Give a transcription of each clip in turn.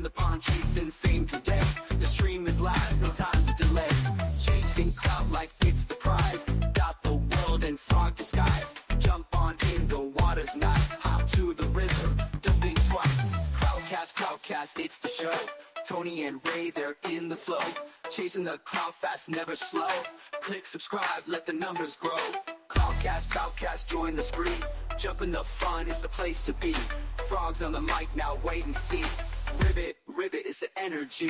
slip on chasing fame today. The stream is live, no time to delay. Chasing clout like it's the prize. Got the world in frog disguise. Jump on in, the water's nice. Hop to the river, don't think twice. CloutCast, it's the show. Tony and Ray, they're in the flow. Chasing the clout fast, never slow. Click subscribe, let the numbers grow. CloutCast, join the spree. Jump in the fun, it's the place to be. Frogs on the mic, now wait and see. Ribbit is the energy.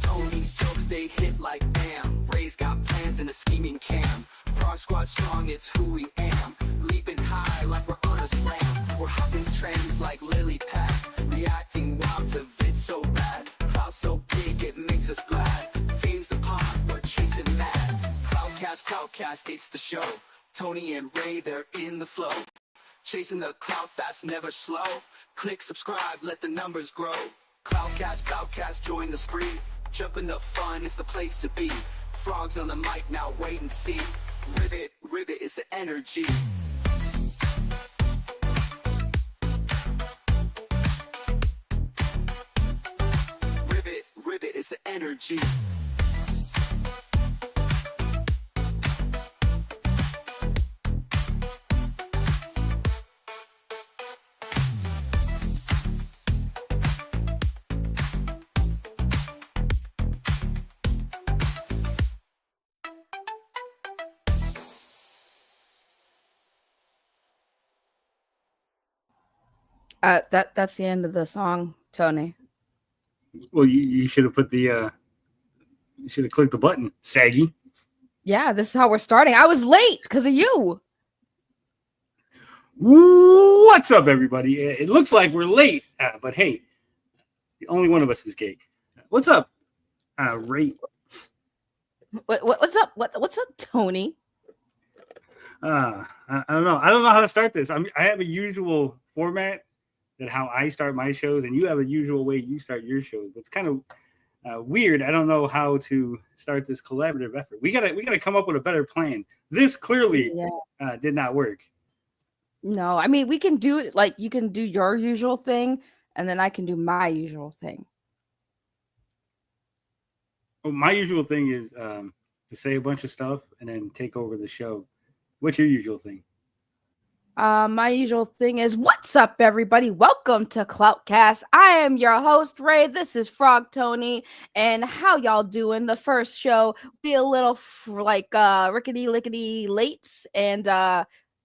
Tony's jokes, they hit like bam. Ray's got plans and a scheming cam. Frog Squad strong, it's who we am. Leaping high like we're on a slam. We're hopping trends like lily pads. Reacting wild to vids so bad. Clout so big, it makes us glad. Fame's the pond, we're chasing mad. CloutCast, it's the show. Tony and Ray, they're in the flow. Chasing the clout fast, never slow. Click subscribe, let the numbers grow. CloutCast, join the spree. Jump in the fun, it's the place to be. Frogs on the mic, now wait and see. Ribbit is the energy. Ribbit is the energy. That's the end of the song, Tony. Well, you should have put the you should have clicked the button, Saggy. Yeah, this is how we're starting. I was late because of you. What's up, everybody? It looks like we're late, but hey, only one of us is gay. What's up, Ray? What's up? What's up, Tony? I don't know. I don't know how to start this. I have a usual format that how I start my shows, and you have a usual way you start your shows. It's kind of weird. I don't know how to start this collaborative effort. We gotta come up with a better plan. This clearly did not work. No, I mean we can do it like you can do your usual thing, and then I can do my usual thing. Well, my usual thing is to say a bunch of stuff and then take over the show. What's your usual thing? My usual thing is, what's up, everybody? Welcome to CloutCast. I am your host, Ray. This is Frog Tony. And how y'all doing? The first show, be a little rickety-lickety late. And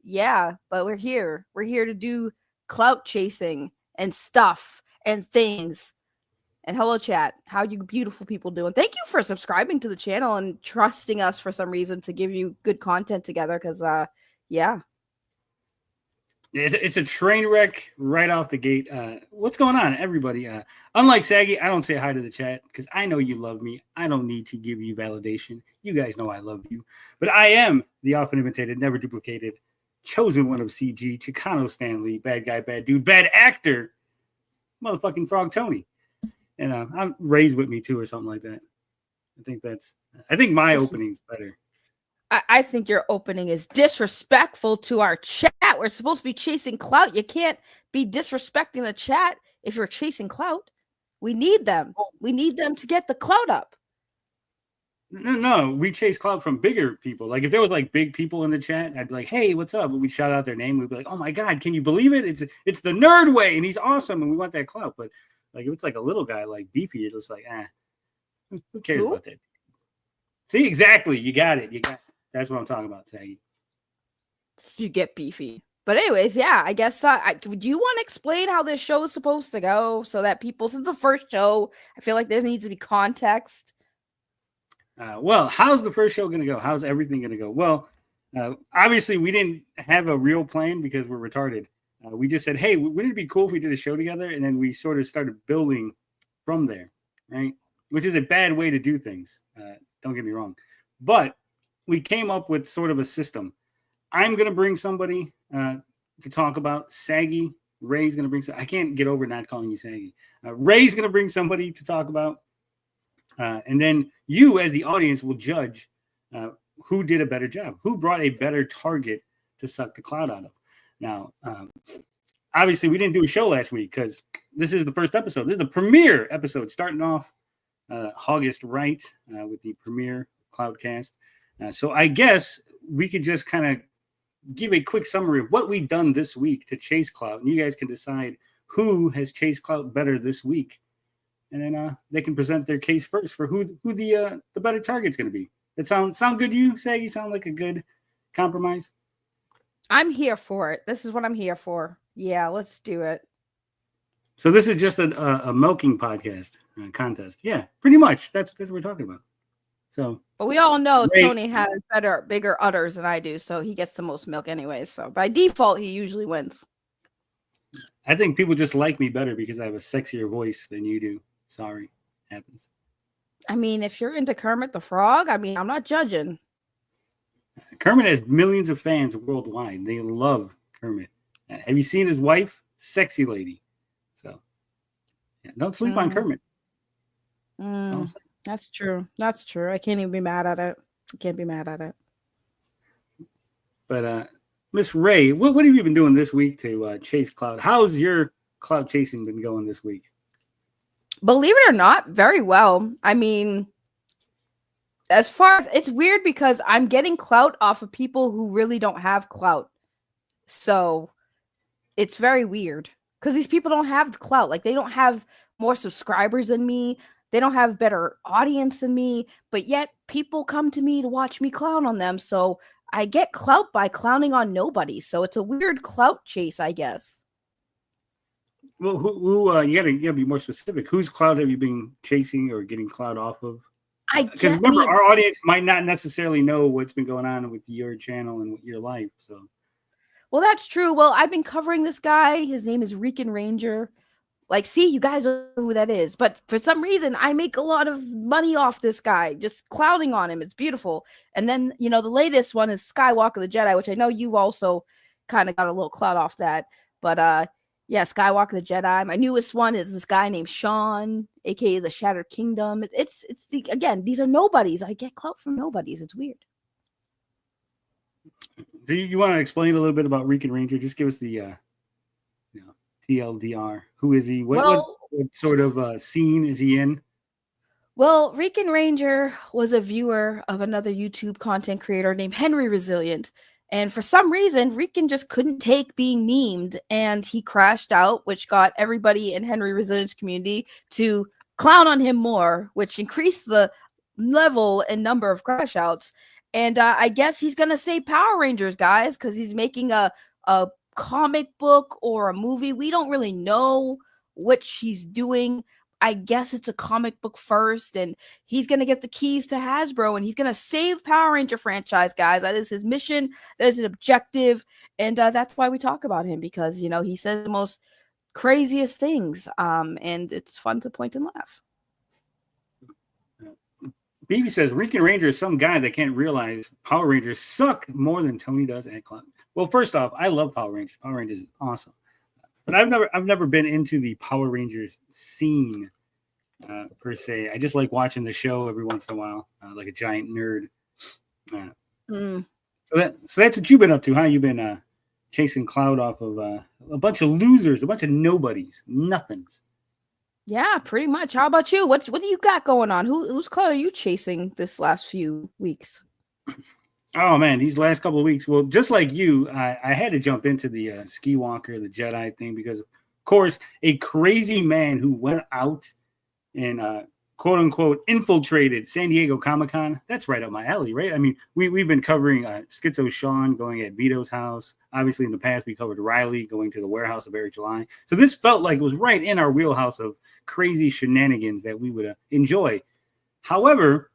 yeah, but we're here. We're here to do clout chasing and stuff and things. And hello, chat. How you beautiful people doing? Thank you for subscribing to the channel and trusting us for some reason to give you good content together. Because, yeah. It's a train wreck right off the gate. What's going on, everybody? Unlike Saggy, I don't say hi to the chat because I know you love me. I don't need to give you validation. You guys know I love you. But I am the often imitated, never duplicated, chosen one of CG, Chicano Stanley, bad guy, bad dude, bad actor, motherfucking Frog Tony. And I'm raised with me too, or something like that. I think my opening's better. I think your opening is disrespectful to our chat. We're supposed to be chasing clout. You can't be disrespecting the chat if you're chasing clout. We need them. We need them to get the clout up. No, we chase clout from bigger people. Like if there was like big people in the chat, I'd be like, "Hey, what's up?" And we'd shout out their name. We'd be like, "Oh my god, can you believe it? It's the nerd way, and he's awesome, and we want that clout." But like if it's like a little guy like Beefy, it's just like, who cares about that? See, exactly. You got it. That's what I'm talking about, Saggy. You get Beefy. But anyways, yeah, I guess do you want to explain how this show is supposed to go so that people, since the first show, I feel like there needs to be context. Well, how's the first show going to go? How's everything going to go? Well, obviously we didn't have a real plan because we're retarded. We just said, hey, wouldn't it be cool if we did a show together? And then we sort of started building from there, right? Which is a bad way to do things. Don't get me wrong. But we came up with sort of a system. I'm going to bring somebody to talk about Saggy. Ray's going to bring I can't get over not calling you Saggy. Ray's going to bring somebody to talk about. And then you, as the audience, will judge who did a better job, who brought a better target to suck the clout out of. Now, obviously, we didn't do a show last week because this is the first episode. This is the premiere episode, starting off August right with the premiere CloutCast. So I guess we could just kind of give a quick summary of what we've done this week to chase clout, and you guys can decide who has chased clout better this week, and then they can present their case first for who the better target's going to be. That sound good to you, Saggy? Sound like a good compromise? I'm here for it. This is what I'm here for. Yeah, let's do it. So this is just a milking podcast contest. Yeah, pretty much. That's what we're talking about. So, but we all know Tony has bigger udders than I do, so he gets the most milk anyway. So by default, he usually wins. I think people just like me better because I have a sexier voice than you do. Sorry, happens. I mean, if you're into Kermit the Frog, I mean, I'm not judging. Kermit has millions of fans worldwide. They love Kermit. Have you seen his wife? Sexy lady. So, yeah, don't sleep on Kermit. That's true. That's true. I can't even be mad at it. I can't be mad at it. But Miss Ray, what have you been doing this week to chase clout? How's your clout chasing been going this week? Believe it or not, very well. I mean, as far as it's weird because I'm getting clout off of people who really don't have clout. So it's very weird because these people don't have the clout. Like, they don't have more subscribers than me. They don't have better audience than me, but yet people come to me to watch me clown on them. So I get clout by clowning on nobody. So it's a weird clout chase, I guess. Well, who you gotta be more specific. Whose clout have you been chasing or getting clout off of? Because remember, our audience might not necessarily know what's been going on with your channel and with your life. So, well, that's true. Well, I've been covering this guy. His name is Rican Ranger. Like, see, you guys know who that is. But for some reason, I make a lot of money off this guy, just clowning on him. It's beautiful. And then, the latest one is Skywalker the Jedi, which I know you also kind of got a little clout off that. But, yeah, Skywalker the Jedi. My newest one is this guy named Sean, a.k.a. the Shattered Kingdom. Again, these are nobodies. I get clout from nobodies. It's weird. Do you want to explain a little bit about Rican Ranger? Just give us the TLDR. Who is he? What sort of scene is he in? Well, Rican Ranger was a viewer of another YouTube content creator named Henry Resilient. And for some reason, Rican just couldn't take being memed, and he crashed out, which got everybody in Henry Resilient's community to clown on him more, which increased the level and number of crash outs. And I guess he's going to say Power Rangers, guys, because he's making a comic book or a movie. We don't really know what he's doing. I guess it's a comic book first, and he's going to get the keys to Hasbro, and he's going to save Power Ranger franchise, guys. That is his mission. That is an objective, and that's why we talk about him, because, he says the most craziest things, and it's fun to point and laugh. BB says, Rican Ranger is some guy that can't realize Power Rangers suck more than Tony does at Clout. Well, first off, I love Power Rangers. Power Rangers is awesome. But I've never been into the Power Rangers scene per se. I just like watching the show every once in a while, like a giant nerd. So that's what you've been up to, huh? You've been chasing clout off of a bunch of losers, a bunch of nobodies, nothings. Yeah, pretty much. How about you? What do you got going on? Whose clout are you chasing this last few weeks? Oh man, these last couple of weeks. Well, just like you, I had to jump into the Skywalker, the Jedi thing, because of course, a crazy man who went out and quote unquote infiltrated San Diego Comic-Con. That's right up my alley, right? I mean, we've been covering Schizo Sean going at Vito's house. Obviously, in the past, we covered Riley going to the warehouse of Eric July. So this felt like it was right in our wheelhouse of crazy shenanigans that we would enjoy. However,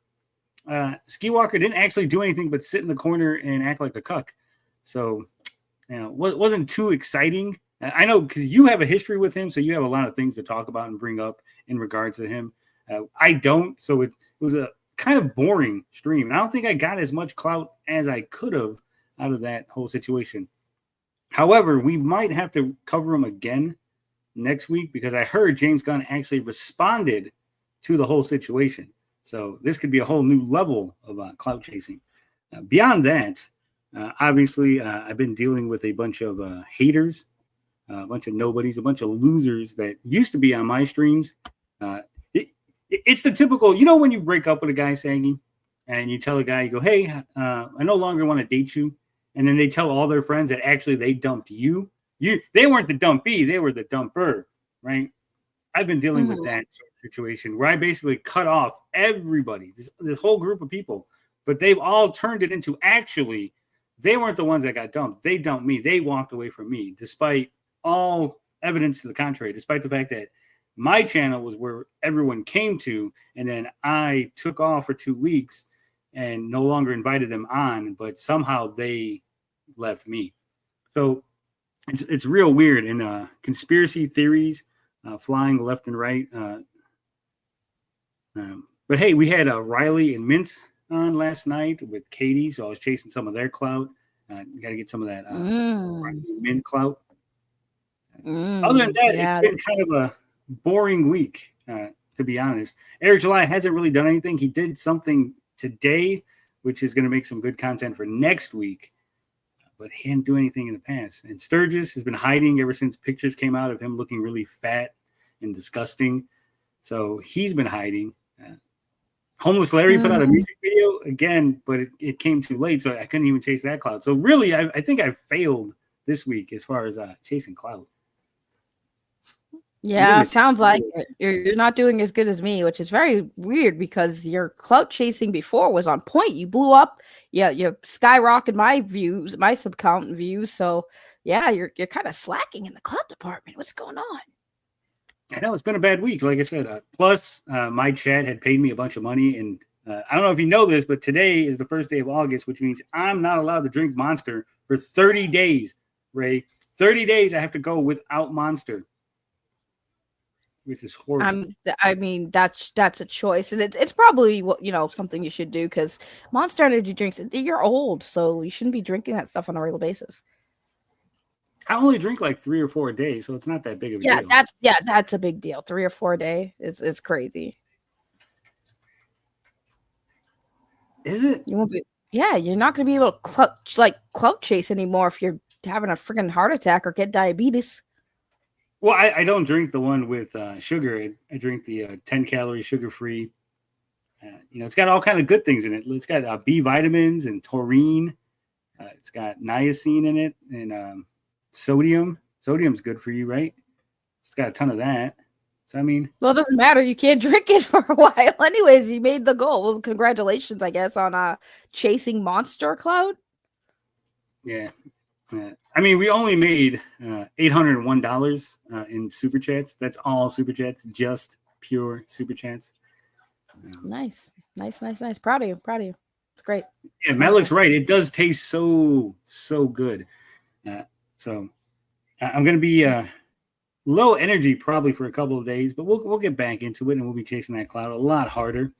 Skywalker didn't actually do anything but sit in the corner and act like a cuck. So, it wasn't too exciting. I know because you have a history with him, so you have a lot of things to talk about and bring up in regards to him. I don't, so it was a kind of boring stream. And I don't think I got as much clout as I could have out of that whole situation. However, we might have to cover him again next week because I heard James Gunn actually responded to the whole situation. So this could be a whole new level of clout chasing. Beyond that, obviously, I've been dealing with a bunch of haters, a bunch of nobodies, a bunch of losers that used to be on my streams. It's the typical, when you break up with a guy, Saggy, and you tell a guy, you go, hey, I no longer want to date you. And then they tell all their friends that actually they dumped you. They weren't the dumpee, they were the dumper, right? I've been dealing with that sort of situation where I basically cut off everybody, this whole group of people, but they've all turned it into actually they weren't the ones that got dumped. They dumped me. They walked away from me, despite all evidence to the contrary, despite the fact that my channel was where everyone came to, and then I took off for 2 weeks and no longer invited them on, but somehow they left me. So it's real weird. And conspiracy theories flying left and right. But hey, we had Riley and Mint on last night with Katie, so I was chasing some of their clout. You got to get some of that Riley and Mint clout. Other than that, it's been kind of a boring week, to be honest. Eric July hasn't really done anything. He did something today, which is going to make some good content for next week, but he didn't do anything in the past. And Sturgis has been hiding ever since pictures came out of him looking really fat and disgusting. So he's been hiding. Homeless Larry put out a music video again, but it came too late, so I couldn't even chase that clout. So really, I think I failed this week as far as chasing clout. Yeah, sounds like it. You're not doing as good as me, which is very weird because your clout chasing before was on point. You blew up. Yeah, you skyrocketed my views, my subcount views. So yeah, you're kind of slacking in the clout department. What's going on? I know it's been a bad week, like I said. Plus, my chat had paid me a bunch of money, and I don't know if you know this, but today is the first day of August, which means I'm not allowed to drink Monster for 30 days, Ray. 30 days I have to go without Monster, which is horrible. I mean, that's a choice, and it's probably something you should do because Monster Energy drinks. You're old, so you shouldn't be drinking that stuff on a regular basis. I only drink like 3 or 4 a day, so it's not that big of a deal. That's a big deal. 3 or 4 a day is crazy. Is it? You won't be. Yeah, you're not going to be able to clout chase anymore if you're having a freaking heart attack or get diabetes. Well, I don't drink the one with sugar. I drink the 10-calorie sugar-free. It's got all kind of good things in it. It's got B vitamins and taurine. It's got niacin in it and sodium. Sodium's good for you, right? It's got a ton of that. So, I mean... Well, it doesn't matter. You can't drink it for a while. Anyways, you made the goal. Well, congratulations, I guess, on chasing Monster Cloud. Yeah. I mean, we only made $801 in super chats. That's all super chats, just pure super chats. Nice. Proud of you. It's great. Yeah, Matt looks right. It does taste so good. So I'm going to be low energy probably for a couple of days, but we'll get back into it and we'll be chasing that cloud a lot harder.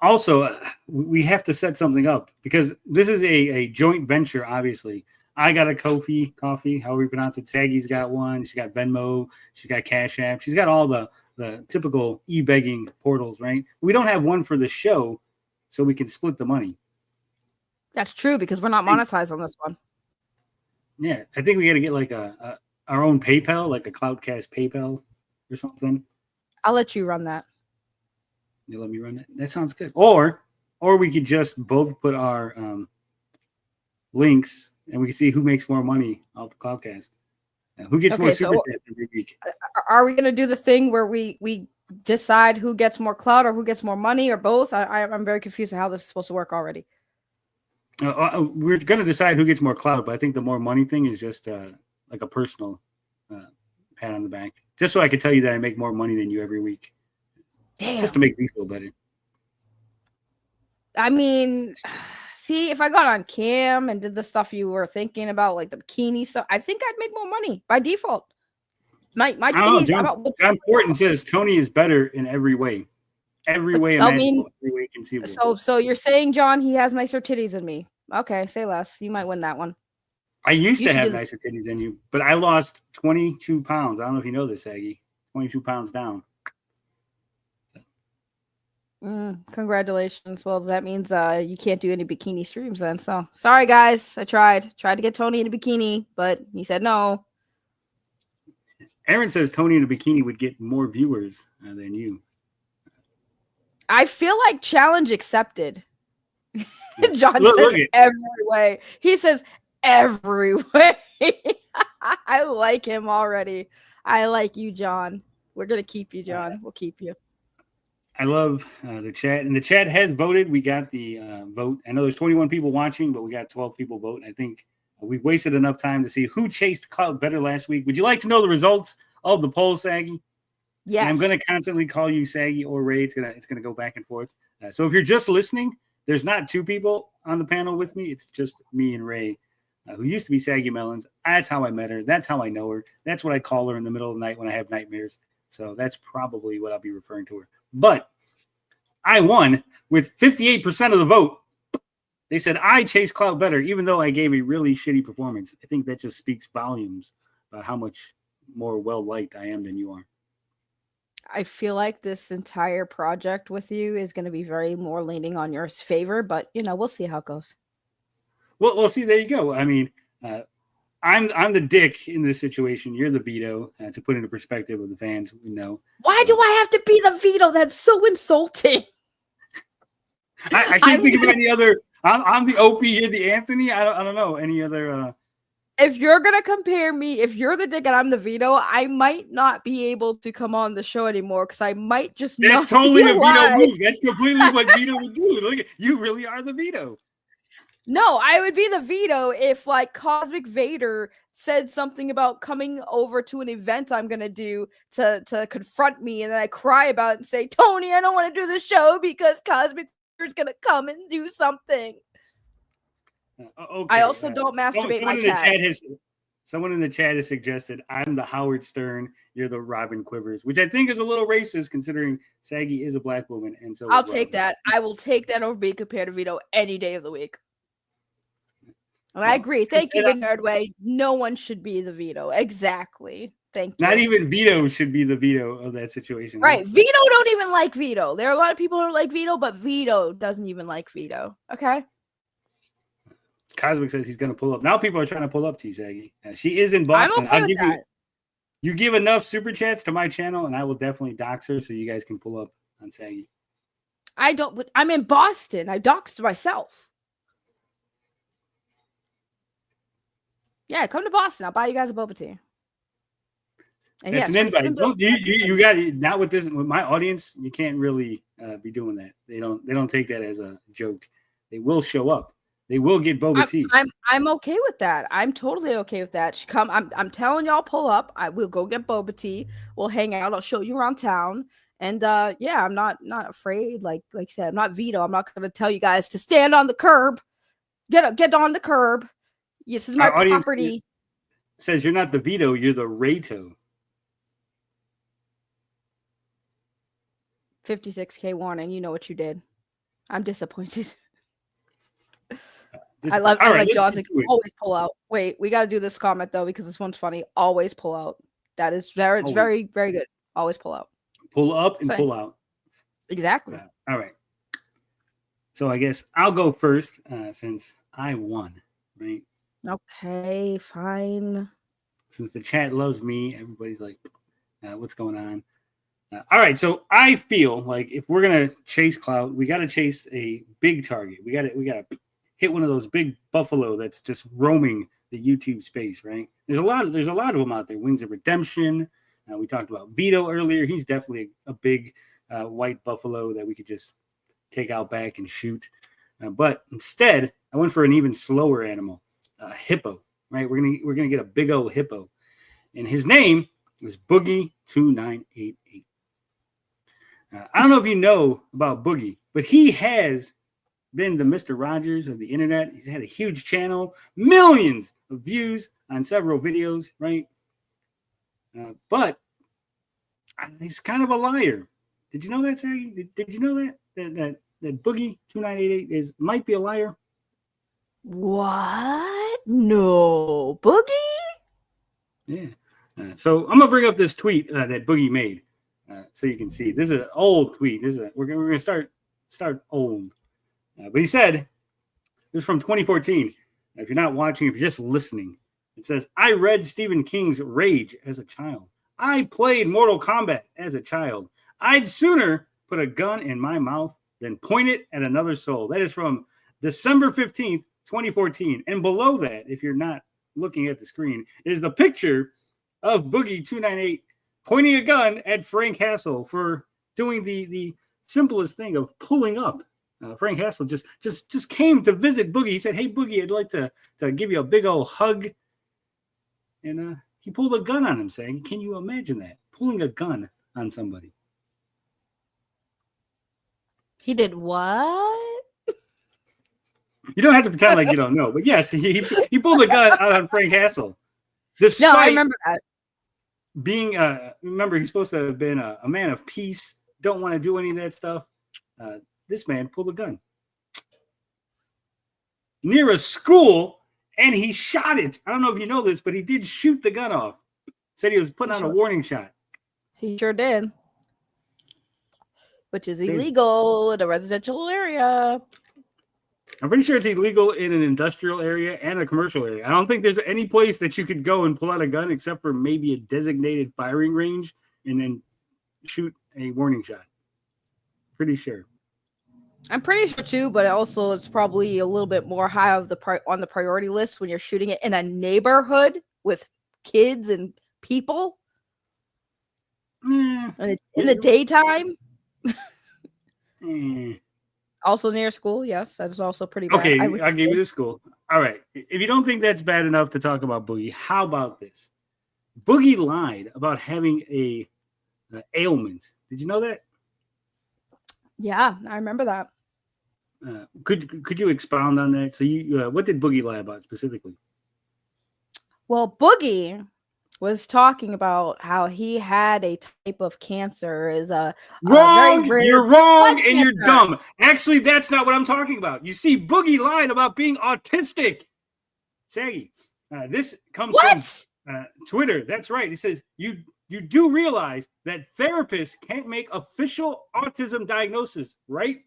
Also, we have to set something up because this is a joint venture, obviously. I got a coffee, however you pronounce it. Saggy's got one. She's got Venmo. She's got Cash App. She's got all the typical e-begging portals, right? We don't have one for the show, so we can split the money. That's true because we're not monetized on this one. Yeah, I think we got to get like our own PayPal, like a CloutCast PayPal or something. I'll let you run that. You let me run that? That sounds good. Or we could just both put our links and we can see who makes more money off the CloutCast. Who gets more super chats every week? Are we going to do the thing where we decide who gets more clout or who gets more money or both? I'm very confused on how this is supposed to work already. We're going to decide who gets more clout, but I think the more money thing is just like a personal pat on the back. Just so I can tell you that I make more money than you every week. Damn. Just to make me feel better. I mean, see, if I got on cam and did the stuff you were thinking about, like the bikini stuff, I think I'd make more money by default. My titties. John Porton says Tony is better in every way. Every way imaginable, every way conceivable. So you're saying, John, he has nicer titties than me. Okay, say less. You might win that one. I used to have nicer titties than you, but I lost 22 pounds. I don't know if you know this, Aggie. 22 pounds down. Congratulations. Well, that means you can't do any bikini streams then. So sorry, guys. I tried to get Tony in a bikini, but he said no. Aaron says Tony in a bikini would get more viewers than you. I feel like challenge accepted. John Look says at every way. He says every way. I like him already. I like you, John. We're gonna keep you, John. We'll keep you. I love the chat, and the chat has voted. We got the vote. I know there's 21 people watching, but we got 12 people vote. I think we've wasted enough time to see who chased Clout better last week. Would you like to know the results of the poll, Saggy? Yes. And I'm going to constantly call you Saggy or Ray. It's gonna go back and forth. So if you're just listening, there's not two people on the panel with me. It's just me and Ray, who used to be Saggy Melons. That's how I met her. That's how I know her. That's what I call her in the middle of the night when I have nightmares. So that's probably what I'll be referring to her. But I won with 58% of the vote. They said I chased Clout better, even though I gave a really shitty performance. I think that just speaks volumes about how much more well-liked I am than you are. I feel like this entire project with you is going to be very more leaning on your favor, but we'll see how it goes. Well, see, there you go. I mean, I'm the dick in this situation. You're the veto. To put into perspective of the fans, we know. Why do I have to be the veto? That's so insulting. I can't think of any other. I'm the OP. You're the Anthony. I don't know any other. If you're gonna compare me, if you're the dick and I'm the veto, I might not be able to come on the show anymore because I might just. That's totally a veto move. That's completely what veto would do. Look, you really are the veto. No, I would be the veto if like Cosmic Vader said something about coming over to an event I'm gonna do to confront me, and then I cry about it and say, Tony, I don't want to do the show because Cosmic Vader's gonna come and do something. Okay. I also don't masturbate my cat. Someone in the chat has suggested I'm the Howard Stern, you're the Robin Quivers, which I think is a little racist considering Saggy is a black woman, and so I'll take that. I will take that over being compared to veto any day of the week. And I agree. Thank you, Nerdway. No one should be the veto. Exactly. Thank you. Not even veto should be the veto of that situation. Right. Veto don't even like veto. There are a lot of people who like veto, but veto doesn't even like veto. Okay. Cosmic says he's going to pull up. Now people are trying to pull up T Saggy. She is in Boston. I'll give you give enough super chats to my channel, and I will definitely dox her so you guys can pull up on Saggy. I don't. But I'm in Boston. I doxed myself. Yeah, come to Boston. I'll buy you guys a boba tea. And that's an invite. You got not with this with my audience. You can't really be doing that. They don't take that as a joke. They will show up. They will get boba tea. I'm okay with that. I'm totally okay with that. Come, I'm telling y'all, pull up. I will go get boba tea. We'll hang out. I'll show you around town. And yeah, I'm not afraid. Like I said, I'm not veto. I'm not going to tell you guys to stand on the curb. Get on the curb. This is my property. Says you're not the veto. You're the Rato. 56K warning. You know what you did. I'm disappointed. I like John's like, always pull out. Wait, we got to do this comment though because this one's funny. Always pull out. That is very, very, very good. Always pull out. Pull up and pull out. Exactly. All right. So I guess I'll go first since I won, right? Okay, fine. Since the chat loves me, everybody's like, what's going on? All right, so I feel like if we're gonna chase Clout, we got to chase a big target. We got to hit one of those big buffalo that's just roaming the YouTube space, right? There's a lot of them out there. Wings of Redemption. We talked about Vito earlier. He's definitely a big white buffalo that we could just take out back and shoot. But instead, I went for an even slower animal. Hippo, right? We're gonna get a big old hippo, and his name is Boogie 2988. I don't know if you know about Boogie, but he has been the Mr. Rogers of the internet. He's had a huge channel, millions of views on several videos, right? But he's kind of a liar. Did you know that, Saggy? Did you know that Boogie 2988 might be a liar? What? No, Boogie? Yeah. So I'm gonna bring up this tweet that Boogie made. so you can see. This is an old tweet. We're gonna start old. But he said, this is from 2014. If you're not watching, if you're just listening, it says, I read Stephen King's Rage as a child. I played Mortal Kombat as a child. I'd sooner put a gun in my mouth than point it at another soul. That is from December 15th, 2014. And below that, if you're not looking at the screen, is the picture of Boogie 298 pointing a gun at Frank Hassel for doing the simplest thing of pulling up. Frank Hassel just came to visit Boogie. He said, hey, Boogie, I'd like to give you a big old hug. And he pulled a gun on him, saying, can you imagine that? Pulling a gun on somebody. He did what? You don't have to pretend like you don't know. But yes, he pulled a gun out on Frank Hassel. No, I remember that. Being, remember, he's supposed to have been a man of peace. Don't want to do any of that stuff. This man pulled a gun near a school, and he shot it. I don't know if you know this, but he did shoot the gun off. Said he was putting out a warning shot. He sure did. Which is illegal in a residential area. I'm pretty sure it's illegal in an industrial area and a commercial area. I don't think there's any place that you could go and pull out a gun except for maybe a designated firing range and then shoot a warning shot. Pretty sure. I'm pretty sure too, but also it's probably a little bit more high on the priority list when you're shooting it in a neighborhood with kids and people in the daytime. Also near school, yes, that's also pretty bad. Okay, I'll give you the school. All right, if you don't think that's bad enough to talk about Boogie, how about this? Boogie lied about having a ailment. Did you know that? Yeah, I remember that. Could you expound on that? So what did Boogie lie about specifically? Well, Boogie was talking about how he had a type of cancer. Wrong. You're wrong and cancer. You're dumb. Actually, that's not what I'm talking about. You see, Boogie lied about being autistic. Saggy, this comes from Twitter. That's right. He says you do realize that therapists can't make official autism diagnosis, right?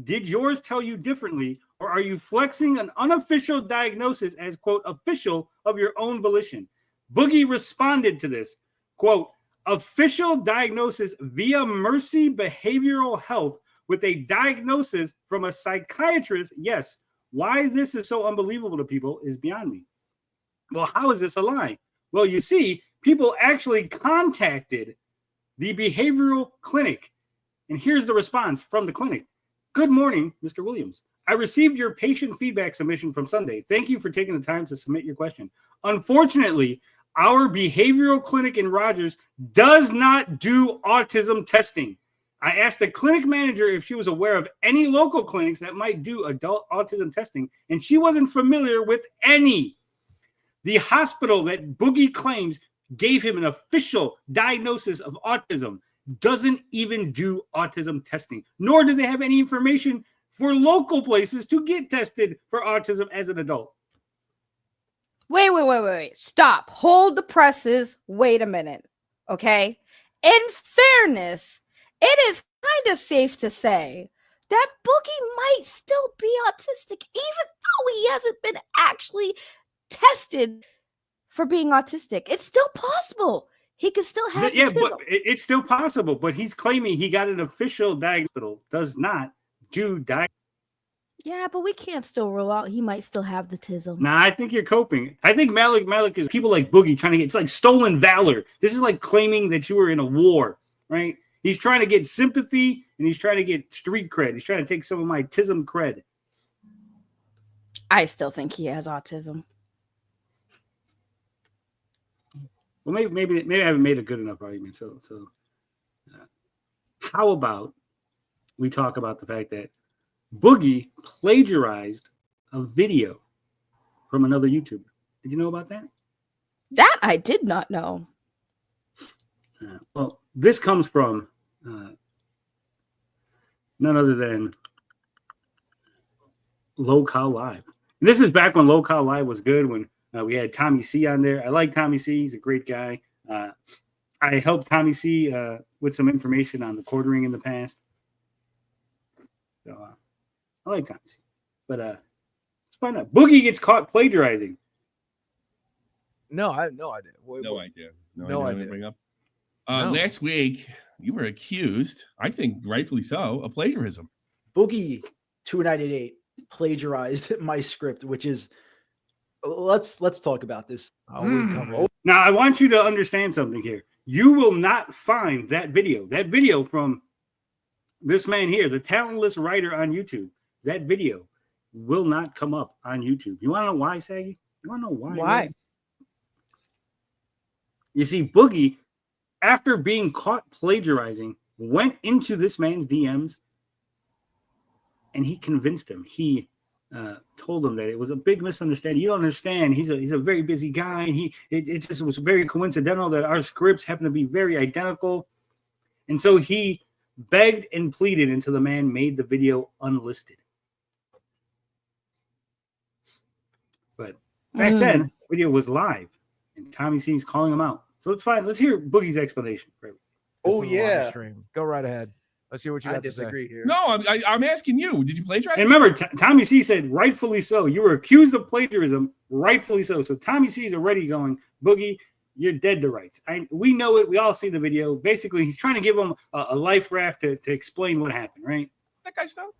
Did yours tell you differently, or are you flexing an unofficial diagnosis as, quote, official of your own volition? Boogie responded to this, quote, official diagnosis via Mercy Behavioral Health with a diagnosis from a psychiatrist. Yes. Why this is so unbelievable to people is beyond me. Well, how is this a lie? Well, you see, people actually contacted the behavioral clinic. And here's the response from the clinic. Good morning, Mr. Williams. I received your patient feedback submission from Sunday. Thank you for taking the time to submit your question. Unfortunately, our behavioral clinic in Rogers does not do autism testing. I asked the clinic manager if she was aware of any local clinics that might do adult autism testing, and she wasn't familiar with any. The hospital that Boogie claims gave him an official diagnosis of autism doesn't even do autism testing, nor do they have any information for local places to get tested for autism as an adult. Wait. Stop. Hold the presses. Wait a minute. Okay? In fairness, it is kind of safe to say that Boogie might still be autistic, even though he hasn't been actually tested for being autistic. It's still possible. He could still have autism. But it's still possible, but he's claiming he got an official diagnosis. Does not do diagnosis. Yeah, but we can't still rule out he might still have the tism. Nah, I think you're coping. I think Malik is people like Boogie trying to get, it's like stolen valor. This is like claiming that you were in a war, right? He's trying to get sympathy and he's trying to get street cred. He's trying to take some of my tism cred. I still think he has autism. Well, maybe I haven't made a good enough argument. So how about we talk about the fact that Boogie plagiarized a video from another YouTuber. Did you know about that? That I did not know. Well, this comes from none other than Low Cal Live. And this is back when Low Cal Live was good, when we had Tommy C on there. I like Tommy C. He's a great guy. I helped Tommy C with some information on the quartering in the past. So I like Tommy C. But let's find out. Boogie gets caught plagiarizing. No, I have no idea. No idea. No idea. Bring up. No. Last week, you were accused, I think rightfully so, of plagiarism. Boogie 2988 plagiarized my script, which is let's talk about this. Now I want you to understand something here. You will not find that video. That video from this man here, the talentless writer on YouTube. That video will not come up on YouTube. You want to know why, Saggy? You want to know why? Why? You see, Boogie, after being caught plagiarizing, went into this man's DMs and he convinced him. He told him that it was a big misunderstanding. You don't understand. He's a very busy guy. And it just was very coincidental that our scripts happen to be very identical. And so he begged and pleaded until the man made the video unlisted. But back then, the video was live and Tommy C's calling him out. So it's fine. Let's hear Boogie's explanation. Oh, yeah. Go right ahead. Let's hear what you got to say. disagree here. No, I'm asking you. Did you plagiarize? And remember, Tommy C said, rightfully so. You were accused of plagiarism, rightfully so. So Tommy C is already going, Boogie, you're dead to rights. We know it. We all see the video. Basically, he's trying to give him a life raft to explain what happened, right? That guy stuff?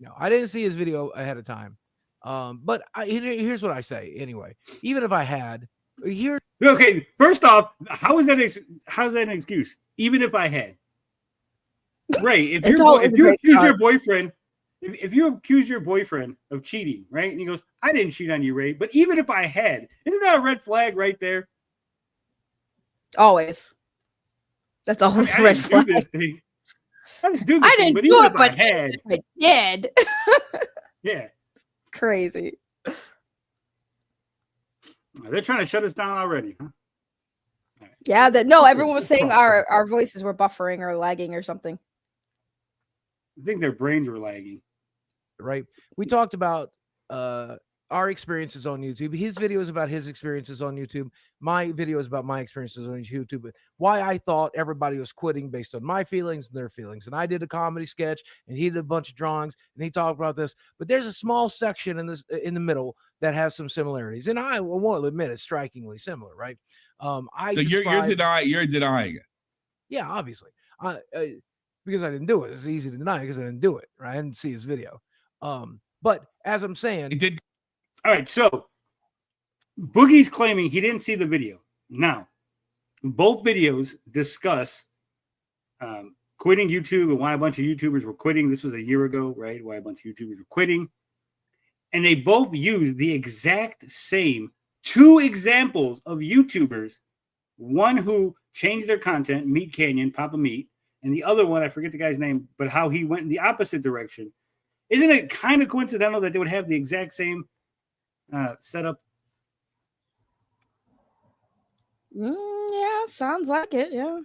No, I didn't see his video ahead of time. But here's what I say anyway. Even if I had, here. Okay, first off, how's that an excuse? Even if I had. Ray, if you accuse your boyfriend, if you accuse your boyfriend of cheating, right? And he goes, I didn't cheat on you, Ray, but even if I had, isn't that a red flag right there? Always. That's always a red flag. I didn't do this I thing, didn't do it, but I had. I did. Yeah. Crazy. They're trying to shut us down already, huh? Right. Yeah, everyone was saying our voices were buffering or lagging or something. I think their brains were lagging. Right. We talked about our experiences on YouTube. His video is about his experiences on YouTube. My video is about my experiences on YouTube. Why I thought everybody was quitting based on my feelings and their feelings. And I did a comedy sketch and he did a bunch of drawings and he talked about this. But there's a small section in the middle that has some similarities. And I will admit it's strikingly similar, right? You're denying it. Yeah, obviously. Because I didn't do it. It's easy to deny because I didn't do it. Right? I didn't see his video. But as I'm saying, it did. All right, so Boogie's claiming he didn't see the video. Now, both videos discuss quitting YouTube and why a bunch of YouTubers were quitting. This was a year ago, right? Why a bunch of YouTubers were quitting. And they both use the exact same two examples of YouTubers. One who changed their content, Meat Canyon, Papa Meat, and the other one, I forget the guy's name, but how he went in the opposite direction. Isn't it kind of coincidental that they would have the exact same setup? Yeah, sounds like it. Yeah.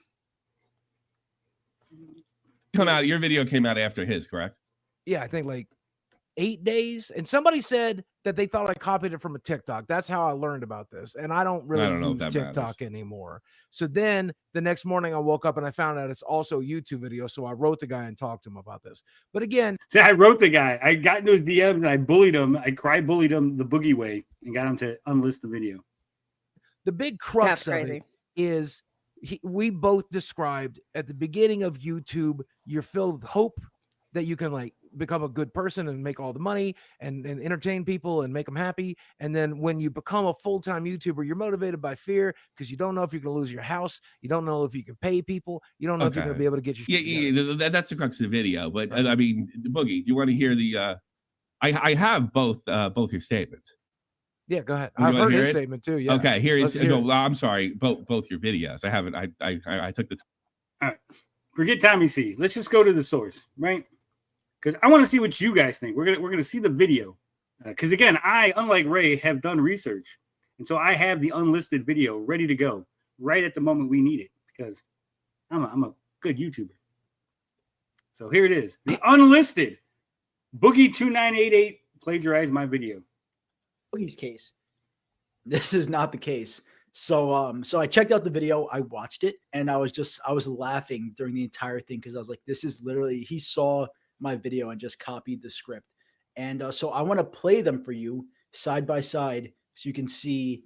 Your video came out after his, correct? Yeah, I think like 8 days. And somebody said that they thought I copied it from a TikTok. That's how I learned about this. And I don't use TikTok anymore. So then the next morning I woke up and I found out it's also a YouTube video. So I wrote the guy and talked to him about this. But again, see, I wrote the guy. I got into his DMs and I bullied him. I bullied him the Boogie way and got him to unlist the video. The big crux of it is we both described at the beginning of YouTube, you're filled with hope that you can like become a good person and make all the money and entertain people and make them happy. And then when you become a full-time YouTuber, you're motivated by fear because you don't know if you're going to lose your house. You don't know if you can pay people. You don't know if you're going to be able to get your Yeah, that's the crux of the video. But right. I mean, Boogie, do you want to hear the I have both your statements. Yeah, go ahead. I've heard his statement too. Yeah. Okay, here is I'm sorry, both your videos. I haven't I took the time. All right. Forget Tommy C. Let's just go to the source, right? Because I want to see what you guys think. We're gonna see the video. Because again, I, unlike Ray, have done research, and so I have the unlisted video ready to go right at the moment we need it. Because I'm a good YouTuber. So here it is, the unlisted Boogie 2988 plagiarized my video. Boogie's case. This is not the case. So I checked out the video, I watched it, and I was laughing during the entire thing because I was like, this is literally, he saw my video and just copied the script. And so I want to play them for you side by side so you can see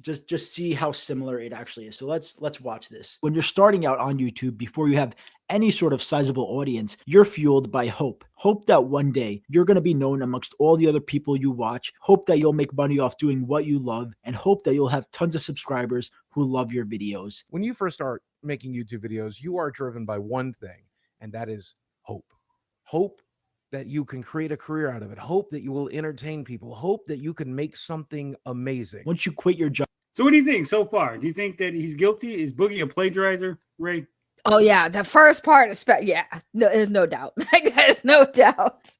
just see how similar it actually is. So let's watch this. When you're starting out on YouTube, before you have any sort of sizable audience, you're fueled by hope. Hope that one day you're going to be known amongst all the other people you watch. Hope that you'll make money off doing what you love, and hope that you'll have tons of subscribers who love your videos. When you first start making YouTube videos, you are driven by one thing, and that is hope. Hope that you can create a career out of it. Hope that you will entertain people. Hope that you can make something amazing. Once you quit your job. So what do you think so far? Do you think that he's guilty? Is Boogie a plagiarizer, Ray? Oh yeah, the first part is yeah. No, there's no doubt. Like, there's no doubt.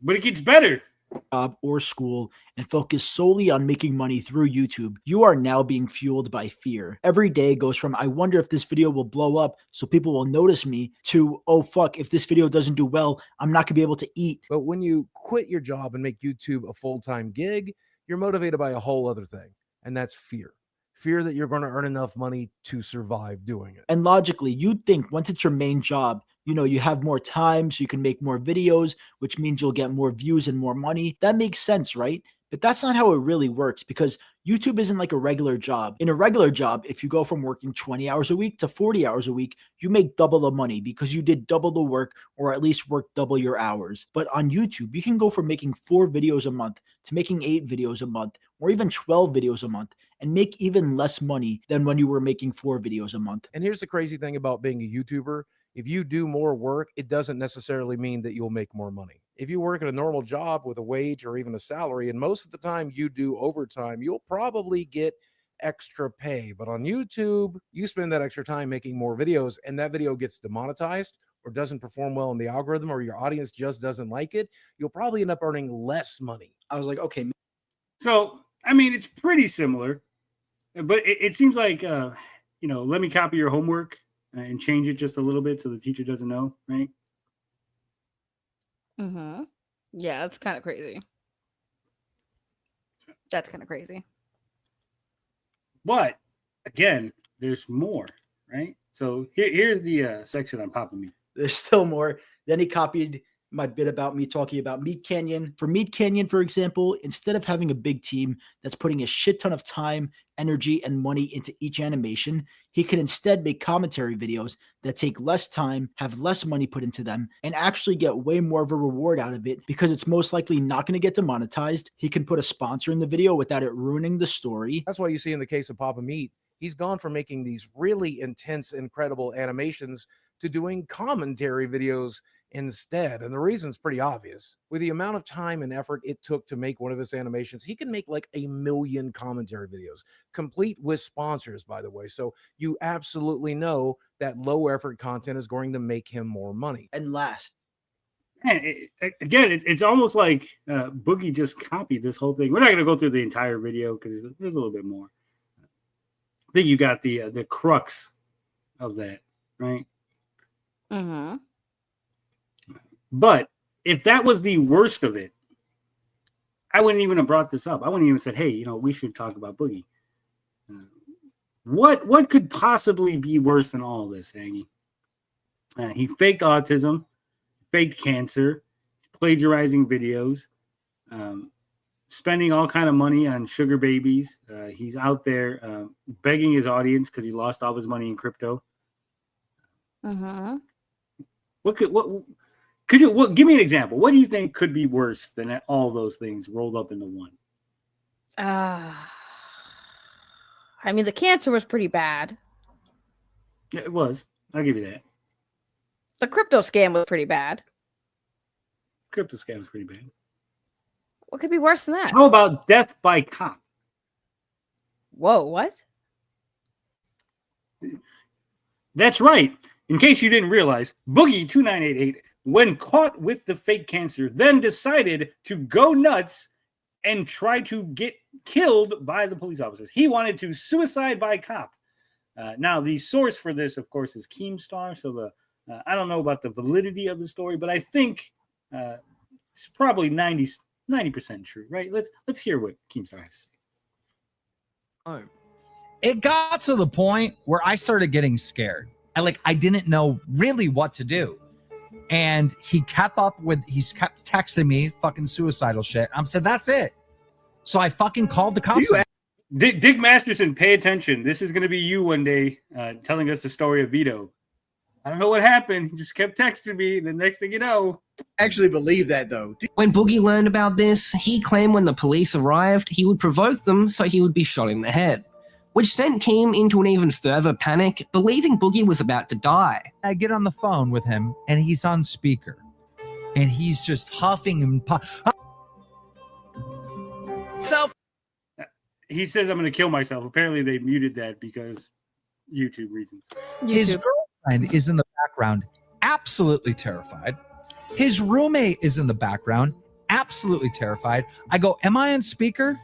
But it gets better. Job or school and focus solely on making money through YouTube, you are now being fueled by fear. Every day goes from, I wonder if this video will blow up so people will notice me, to, oh fuck, if this video doesn't do well, I'm not gonna be able to eat. But when you quit your job and make YouTube a full-time gig, you're motivated by a whole other thing, and that's fear. Fear that you're going to earn enough money to survive doing it. And logically, you'd think once it's your main job, you have more time so you can make more videos, which means you'll get more views and more money. That makes sense, right? But that's not how it really works, because YouTube isn't like a regular job. In a regular job, if you go from working 20 hours a week to 40 hours a week, you make double the money because you did double the work, or at least work double your hours. But on YouTube, you can go from making 4 videos a month to making 8 videos a month, or even 12 videos a month, and make even less money than when you were making 4 videos a month. And here's the crazy thing about being a YouTuber. If you do more work, it doesn't necessarily mean that you'll make more money. If you work at a normal job with a wage or even a salary, and most of the time you do overtime, you'll probably get extra pay. But on YouTube, you spend that extra time making more videos, and that video gets demonetized or doesn't perform well in the algorithm, or your audience just doesn't like it, you'll probably end up earning less money. I was like, okay. So, I mean, it's pretty similar, but it seems like, let me copy your homework and change it just a little bit so the teacher doesn't know, right? Mm-hmm. Yeah, that's kind of crazy. That's kind of crazy. But again, there's more, right? So here's the section on Papa Meat. There's still more. Then he copied my bit about me talking about Meat Canyon. For Meat Canyon, for example, instead of having a big team that's putting a shit ton of time, energy, and money into each animation, he can instead make commentary videos that take less time, have less money put into them, and actually get way more of a reward out of it because it's most likely not going to get demonetized. He can put a sponsor in the video without it ruining the story. That's why you see in the case of Papa Meat, he's gone from making these really intense, incredible animations to doing commentary videos instead. And the reason's pretty obvious. With the amount of time and effort it took to make one of his animations, he can make like 1 million commentary videos, complete with sponsors, by the way. So you absolutely know that low effort content is going to make him more money. And last, it's almost like Boogie just copied this whole thing. We're not going to go through the entire video because there's a little bit more. I think you got the crux of that, right? Mm-hmm. But if that was the worst of it, I wouldn't even have brought this up. I wouldn't even said, hey, we should talk about Boogie. What could possibly be worse than all of this, Aggie? He faked autism, faked cancer, plagiarizing videos, spending all kind of money on sugar babies. He's out there begging his audience because he lost all his money in crypto. Mm-hmm. Give me an example? What do you think could be worse than all those things rolled up into one? I mean, the cancer was pretty bad. It was. I'll give you that. The crypto scam was pretty bad. Crypto scam was pretty bad. What could be worse than that? How about death by cop? Whoa, what? That's right. In case you didn't realize, Boogie 2988, when caught with the fake cancer, then decided to go nuts and try to get killed by the police officers. He wanted to suicide by cop. Now, the source for this, of course, is Keemstar. So I don't know about the validity of the story, but I think it's probably 90% true, right? Let's hear what Keemstar has to say. It got to the point where I started getting scared. I didn't know really what to do. And he kept texting me fucking suicidal shit. I said, that's it. So I fucking called the cops. Dick Masterson, pay attention. This is going to be you one day telling us the story of Vito. I don't know what happened. He just kept texting me. The next thing you know. Actually believe that, though. When Boogie learned about this, he claimed when the police arrived, he would provoke them so he would be shot in the head, which sent Keem into an even further panic, believing Boogie was about to die. I get on the phone with him, and he's on speaker. And he's just huffing and He says, I'm going to kill myself. Apparently, they muted that because YouTube reasons. His girlfriend is in the background, absolutely terrified. His roommate is in the background, absolutely terrified. I go, am I on speaker?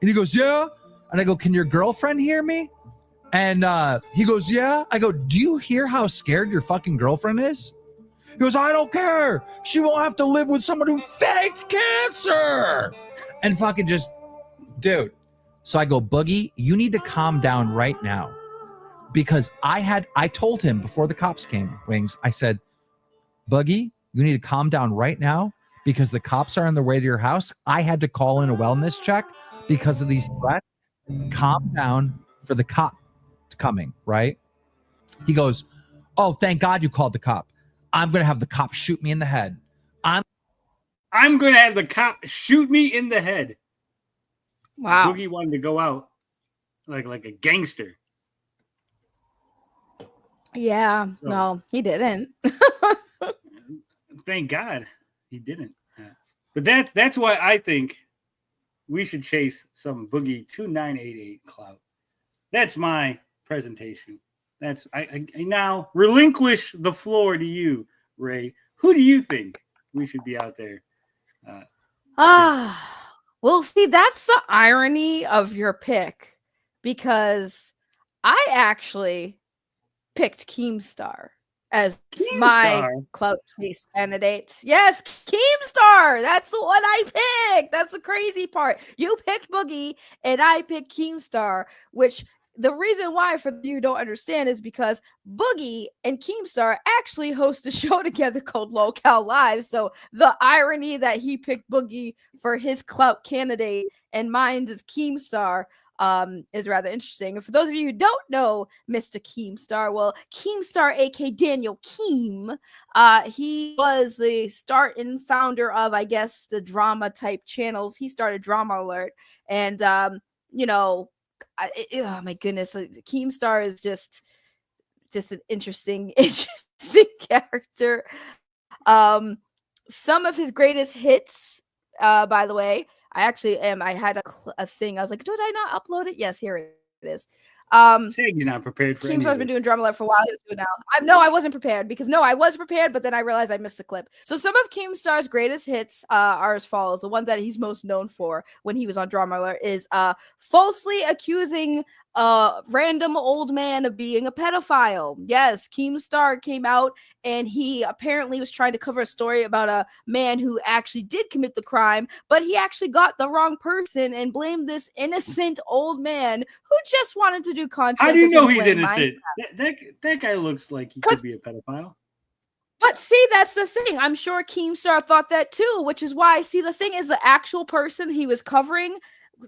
And he goes, yeah. And I go, can your girlfriend hear me? And he goes, yeah. I go, do you hear how scared your fucking girlfriend is? He goes, I don't care. She won't have to live with someone who faked cancer. And fucking just, dude. So I go, Boogie, you need to calm down right now. Because I told him before the cops came, Wings, I said, Boogie, you need to calm down right now because the cops are on their way to your house. I had to call in a wellness check because of these threats. Calm down for the cop coming, right? He goes, oh, thank God you called the cop. I'm going to have the cop shoot me in the head. I'm going to have the cop shoot me in the head. Wow. Boogie wanted to go out like a gangster. Yeah, So- no, he didn't. Thank God he didn't. But that's why I think we should chase some Boogie 2988 clout. That's my presentation. I now relinquish the floor to you, Ray. Who do you think we should be out there? Well, see, that's the irony of your pick because I actually picked Keemstar as my Clout Chase candidate. Yes, Keemstar. That's the one I picked. That's the crazy part. You picked Boogie and I picked Keemstar, which the reason why for you who don't understand is because Boogie and Keemstar actually host a show together called Locale Live. So the irony that he picked Boogie for his Clout Candidate and mine is Keemstar is rather interesting. And for those of you who don't know Mr. Keemstar, well, Keemstar, aka Daniel Keem, he was the start and founder of, I guess, the drama type channels. He started Drama Alert, and oh my goodness, Keemstar is just an interesting character. Some of his greatest hits, by the way. I had a thing. I was like, did I not upload it? Yes, here it is. He's not prepared for Keemstar's been doing Drama Live for a while. He's doing now. I wasn't prepared because I was prepared, but then I realized I missed the clip. So some of Keemstar's greatest hits are as follows. The ones that he's most known for when he was on Drama Alert is falsely accusing a random old man of being a pedophile. Yes, Keemstar came out and he apparently was trying to cover a story about a man who actually did commit the crime, but he actually got the wrong person and blamed this innocent old man who just wanted to do content. How do you know he's innocent? That guy looks like he could be a pedophile. But see, that's the thing. I'm sure Keemstar thought that too, which is why, see, the thing is the actual person he was covering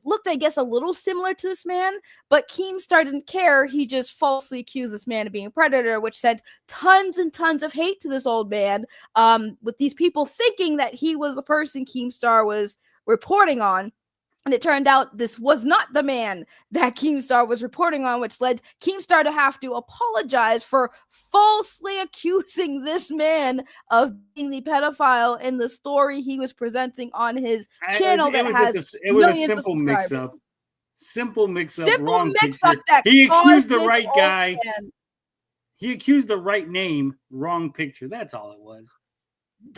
looked, I guess, a little similar to this man, but Keemstar didn't care. He just falsely accused this man of being a predator, which sent tons and tons of hate to this old man, with these people thinking that he was the person Keemstar was reporting on. And it turned out this was not the man that Keemstar was reporting on, which led Keemstar to have to apologize for falsely accusing this man of being the pedophile in the story he was presenting on his channel. It was a simple mix-up. Simple mix-up. Wrong picture. That he accused the right guy. Man. He accused the right name. Wrong picture. That's all it was.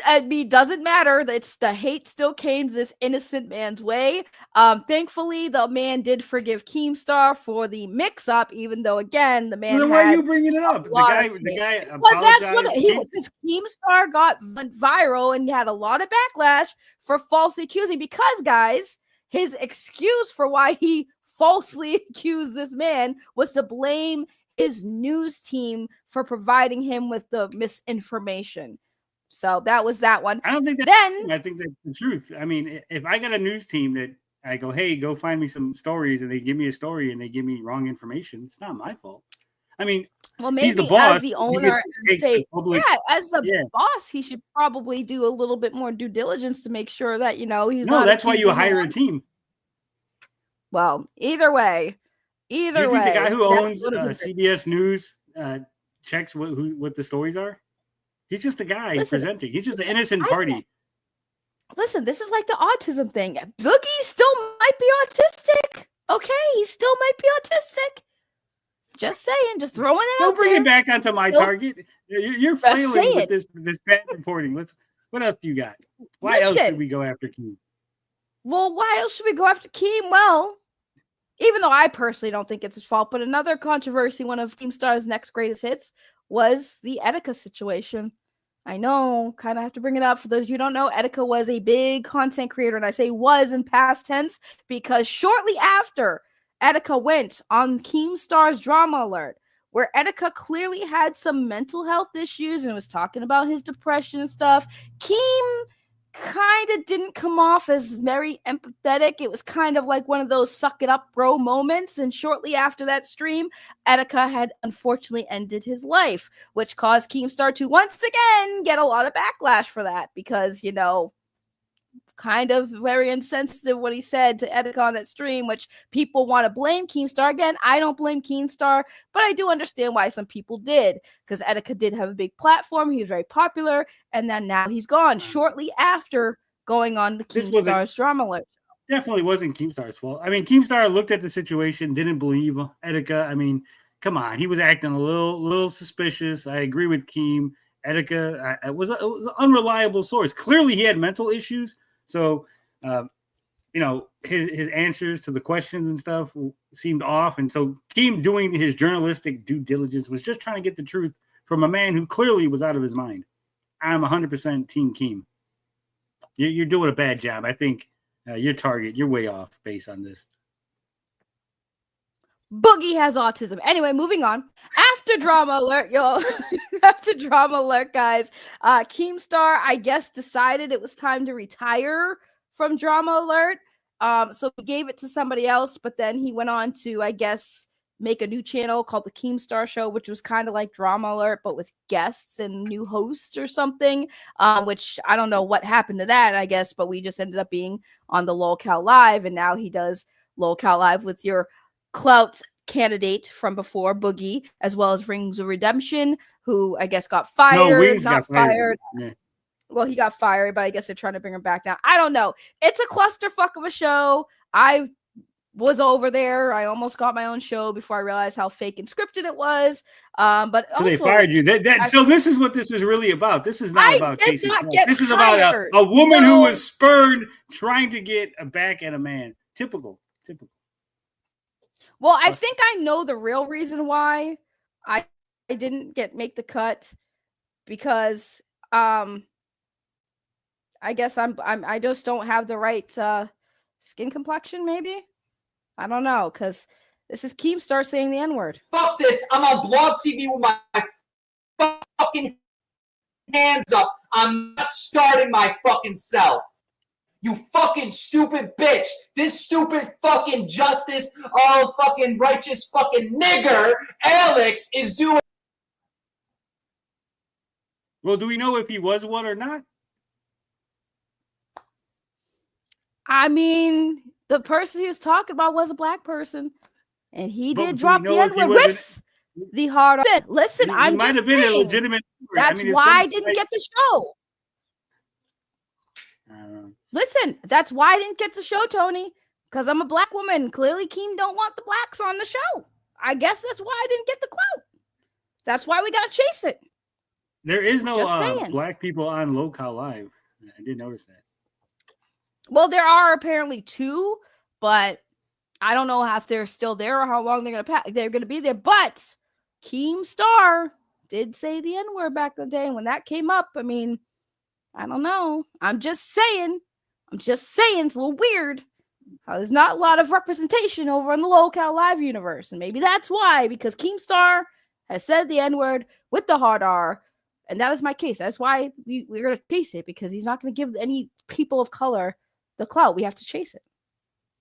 I mean, doesn't matter. It's the hate still came to this innocent man's way. Thankfully, the man did forgive Keemstar for the mix-up, even though, again, the man. Well, why are you bringing it up? The guy. Because that's what because Keemstar got viral and had a lot of backlash for falsely accusing. Because, guys, his excuse for why he falsely accused this man was to blame his news team for providing him with the misinformation. So that was that one. I don't think that. Then I think that's the truth. I mean, if I got a news team that I go, hey, go find me some stories, and they give me a story and they give me wrong information, it's not my fault. I mean, well, maybe he's the boss. as the owner, as the boss, he should probably do a little bit more due diligence to make sure that he's No, not. that's why you hire a team. Well, either way, You think the guy who owns CBS News checks what the stories are? He's just a guy presenting. He's just an innocent party. Listen, this is like the autism thing. Boogie still might be autistic. Okay, he still might be autistic. Just saying, just throwing it out Don't bring there. it back onto my target. You're flailing with this bad reporting. What else do you got? Why else should we go after Keem? Well, why else should we go after Keem? Well, even though I personally don't think it's his fault, but another controversy, one of Keemstar's next greatest hits, was the Etika situation. I know, kind of have to bring it up. For those of you who don't know, Etika was a big content creator, and I say was in past tense because shortly after Etika went on Keemstar's Drama Alert, where Etika clearly had some mental health issues and was talking about his depression and stuff, Keem kind of didn't come off as very empathetic. It was kind of like one of those suck it up bro moments. And shortly after that stream, Etika had unfortunately ended his life, which caused Keemstar to once again get a lot of backlash for that because, kind of very insensitive what he said to Etika on that stream, which people want to blame Keemstar. Again, I don't blame Keemstar, but I do understand why some people did, because Etika did have a big platform. He was very popular, and then now he's gone shortly after going on the Keemstar's Drama Alert. Definitely wasn't Keemstar's fault. I mean, Keemstar looked at the situation, didn't believe Etika. I mean, come on, he was acting a little suspicious. I agree with Keem. Etika it was an unreliable source. Clearly, he had mental issues. So, his answers to the questions and stuff seemed off. And so Keem doing his journalistic due diligence was just trying to get the truth from a man who clearly was out of his mind. I'm 100% Team Keem. You're doing a bad job. I think you're way off based on this. Boogie has autism. Anyway, moving on. After Drama Alert, after Drama Alert, guys, Keemstar, I guess, decided it was time to retire from Drama Alert. So he gave it to somebody else, but then he went on to, I guess, make a new channel called the Keemstar Show, which was kind of like Drama Alert, but with guests and new hosts or something, which I don't know what happened to that, I guess, but we just ended up being on the LolCal Live, and now he does LolCal Live with your Clout Candidate from before, Boogie, as well as Rings of Redemption, who I guess got fired. No, Wings not got fired. Yeah. Well, he got fired, but I guess they're trying to bring him back now. I don't know. It's a clusterfuck of a show. I was over there. I almost got my own show before I realized how fake and scripted it was. But so also, they fired you. So this is what this is really about. This is not about Casey. This is about a woman who was spurned trying to get back at a man. Typical. Well, I think I know the real reason why I didn't make the cut, because I guess I just don't have the right skin complexion, maybe. I don't know, because this is Keemstar saying the N-word. Fuck this. I'm on Blog TV with my fucking hands up. I'm not starting my fucking self. You fucking stupid bitch. This stupid fucking justice, fucking righteous fucking nigger, Alex, is doing. Well, do we know if he was one or not? I mean, the person he was talking about was a black person, and he did drop the N-word with the hard on. Listen, I'm might just have been saying, a legitimate. That's why I didn't get the show. Listen, that's why I didn't get the show, Tony, because I'm a black woman. Clearly, Keem don't want the blacks on the show. I guess that's why I didn't get the clout. That's why we got to chase it. There is no black people on LolCal Live. I did notice that. Well, there are apparently 2, but I don't know if they're still there or how long they're going to be there. But Keemstar did say the N-word back in the day, and when that came up, I mean, I don't know. I'm just saying. It's a little weird. There's not a lot of representation over in the LoCal Live universe. And maybe that's why, because Keemstar has said the N-word with the hard R. And that is my case. That's why we're going to chase it, because he's not going to give any people of color the clout. We have to chase it.